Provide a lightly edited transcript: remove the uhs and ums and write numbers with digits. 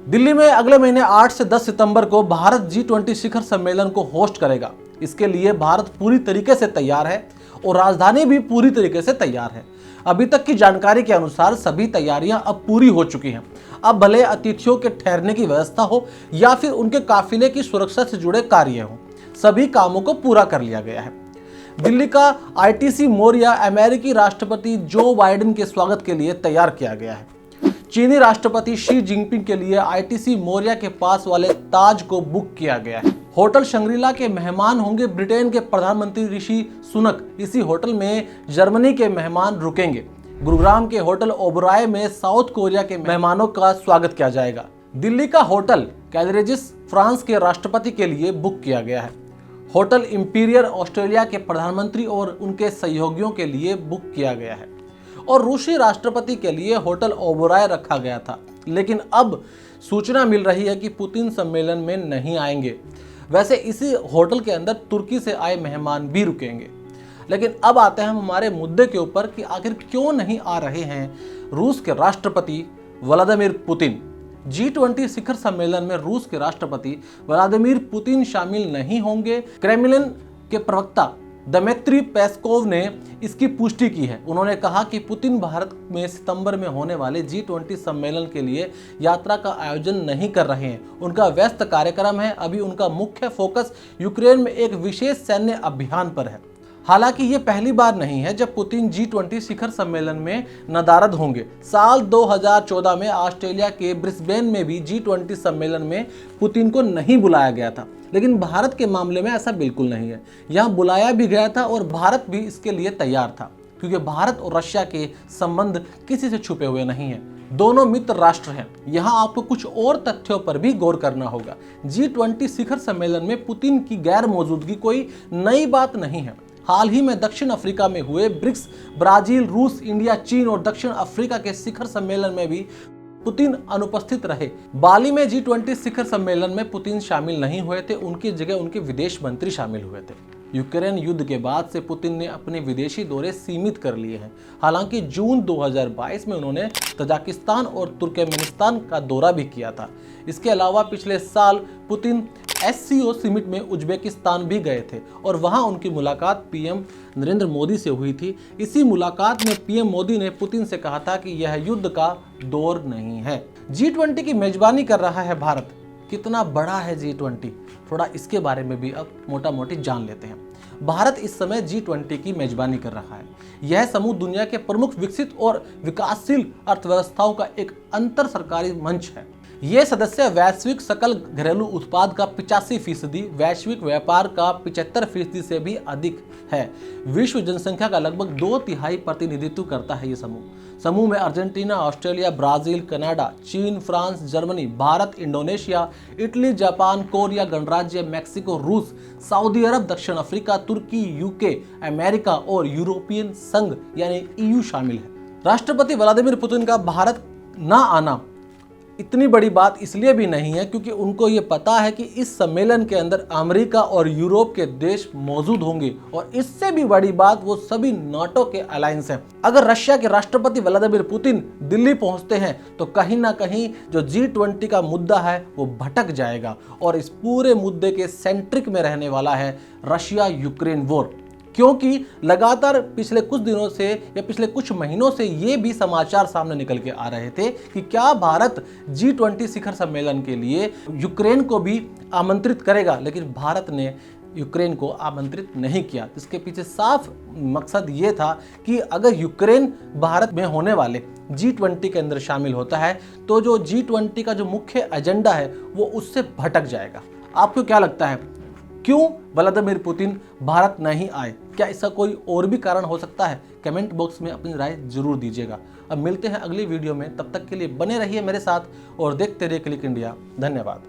दिल्ली में अगले महीने 8 से 10 सितंबर को भारत G20 शिखर सम्मेलन को होस्ट करेगा। इसके लिए भारत पूरी तरीके से तैयार है और राजधानी भी पूरी तरीके से तैयार है। अभी तक की जानकारी के अनुसार सभी तैयारियां अब पूरी हो चुकी हैं। अब भले अतिथियों के ठहरने की व्यवस्था हो या फिर उनके काफिले की सुरक्षा से जुड़े कार्य हों, सभी कामों को पूरा कर लिया गया है। दिल्ली का ITC मोरिया अमेरिकी राष्ट्रपति जो बाइडेन के स्वागत के लिए तैयार किया गया है। चीनी राष्ट्रपति शी जिनपिंग के लिए ITC मोरिया के पास वाले ताज को बुक किया गया है। होटल शंग्रीला के मेहमान होंगे ब्रिटेन के प्रधानमंत्री ऋषि सुनक। इसी होटल में जर्मनी के मेहमान रुकेंगे। गुरुग्राम के होटल ओबराय में साउथ कोरिया के मेहमानों का स्वागत किया जाएगा। दिल्ली का होटल कैलरेजिस फ्रांस के राष्ट्रपति के लिए बुक किया गया है। होटल इंपीरियल ऑस्ट्रेलिया के प्रधानमंत्री और उनके सहयोगियों के लिए बुक किया गया है और रूसी राष्ट्रपति के लिए होटल ओबराय रखा गया था। लेकिन अब सूचना मिल रही है कि पुतिन सम्मेलन में नहीं आएंगे। वैसे इसी होटल के अंदर तुर्की से आए मेहमान भी रुकेंगे। लेकिन अब आते हैं हम हमारे मुद्दे के ऊपर कि आखिर क्यों नहीं आ रहे हैं रूस के राष्ट्रपति व्लादिमीर पुतिन। G20 शिखर सम्मेलन में रूस के राष्ट्रपति व्लादिमीर पुतिन शामिल नहीं होंगे। क्रेमलिन के प्रवक्ता दमित्री पेस्कोव ने इसकी पुष्टि की है। उन्होंने कहा कि पुतिन भारत में सितंबर में होने वाले G20 सम्मेलन के लिए यात्रा का आयोजन नहीं कर रहे हैं। उनका व्यस्त कार्यक्रम है। अभी उनका मुख्य फोकस यूक्रेन में एक विशेष सैन्य अभियान पर है। हालांकि ये पहली बार नहीं है जब पुतिन G20 शिखर सम्मेलन में नदारद होंगे। साल 2014 में ऑस्ट्रेलिया के ब्रिस्बेन में भी G20 सम्मेलन में पुतिन को नहीं बुलाया गया था। लेकिन भारत के मामले में ऐसा बिल्कुल नहीं है। यहाँ बुलाया भी गया था और भारत भी इसके लिए तैयार था, क्योंकि भारत और रशिया के संबंध किसी से छुपे हुए नहीं हैं। दोनों मित्र राष्ट्र हैं। यहाँ आपको कुछ और तथ्यों पर भी गौर करना होगा। G20 शिखर सम्मेलन में पुतिन की गैर मौजूदगी कोई नई बात नहीं है। हाल ही में दक्षिण अफ्रीका में हुए ब्रिक्स, ब्राजील, रूस, इंडिया, चीन और दक्षिण अफ्रीका के शिखर सम्मेलन में भी पुतिन अनुपस्थित रहे। बाली में G20 शिखर सम्मेलन में पुतिन शामिल नहीं हुए थे। उनकी जगह उनके विदेश मंत्री शामिल हुए थे। यूक्रेन युद्ध के बाद से पुतिन ने अपने विदेशी दौरे सीमित कर लिए हैं। हालांकि जून 2022 में उन्होंने तजाकिस्तान और तुर्कमेनिस्तान का दौरा भी किया था। इसके अलावा पिछले साल पुतिन SCO समिट में उज्बेकिस्तान भी गए थे और वहां उनकी मुलाकात PM नरेंद्र मोदी से हुई थी। इसी मुलाकात में PM मोदी ने पुतिन से कहा था कि यह युद्ध का दौर नहीं है। G20 की मेजबानी कर रहा है भारत। कितना बड़ा है G20, थोड़ा इसके बारे में भी अब मोटा मोटी जान लेते हैं। भारत इस समय G20 की मेजबानी कर रहा है। यह समूह दुनिया के प्रमुख विकसित और विकासशील अर्थव्यवस्थाओं का एक अंतर सरकारी मंच है। ये सदस्य वैश्विक सकल घरेलू उत्पाद का 85%, वैश्विक व्यापार का 75% से भी अधिक है। विश्व जनसंख्या का लगभग 2/3 प्रतिनिधित्व करता है ये समूह में अर्जेंटीना, ऑस्ट्रेलिया, ब्राजील, कनाडा, चीन, France, Germany, Bharat, Indonesia, Italy, Japan, Korea गणराज्य, मैक्सिको, रूस, सऊदी अरब, दक्षिण अफ्रीका, तुर्की, UK, अमेरिका और यूरोपियन संघ यानी EU शामिल है। राष्ट्रपति व्लादिमीर पुतिन का भारत न आना इतनी बड़ी बात इसलिए भी नहीं है क्योंकि उनको ये पता है कि इस सम्मेलन के अंदर अमेरिका और यूरोप के देश मौजूद होंगे और इससे भी बड़ी बात वो सभी नाटो के अलायंस हैं। अगर रशिया के राष्ट्रपति व्लादिमीर पुतिन दिल्ली पहुंचते हैं तो कहीं ना कहीं जो G20 का मुद्दा है वो भटक जाएगा और इस पूरे मुद्दे के सेंट्रिक में रहने वाला है रशिया यूक्रेन वॉर। क्योंकि लगातार पिछले कुछ दिनों से या पिछले कुछ महीनों से ये भी समाचार सामने निकल के आ रहे थे कि क्या भारत G20 शिखर सम्मेलन के लिए यूक्रेन को भी आमंत्रित करेगा, लेकिन भारत ने यूक्रेन को आमंत्रित नहीं किया। इसके पीछे साफ मकसद ये था कि अगर यूक्रेन भारत में होने वाले G20 के अंदर शामिल होता है तो जो G20 का जो मुख्य एजेंडा है वो उससे भटक जाएगा। आपको क्या लगता है, क्यों व्लादिमीर पुतिन भारत नहीं आए? क्या इसका कोई और भी कारण हो सकता है? कमेंट बॉक्स में अपनी राय जरूर दीजिएगा। अब मिलते हैं अगली वीडियो में, तब तक के लिए बने रहिए मेरे साथ और देखते रहिए क्लिक इंडिया। धन्यवाद।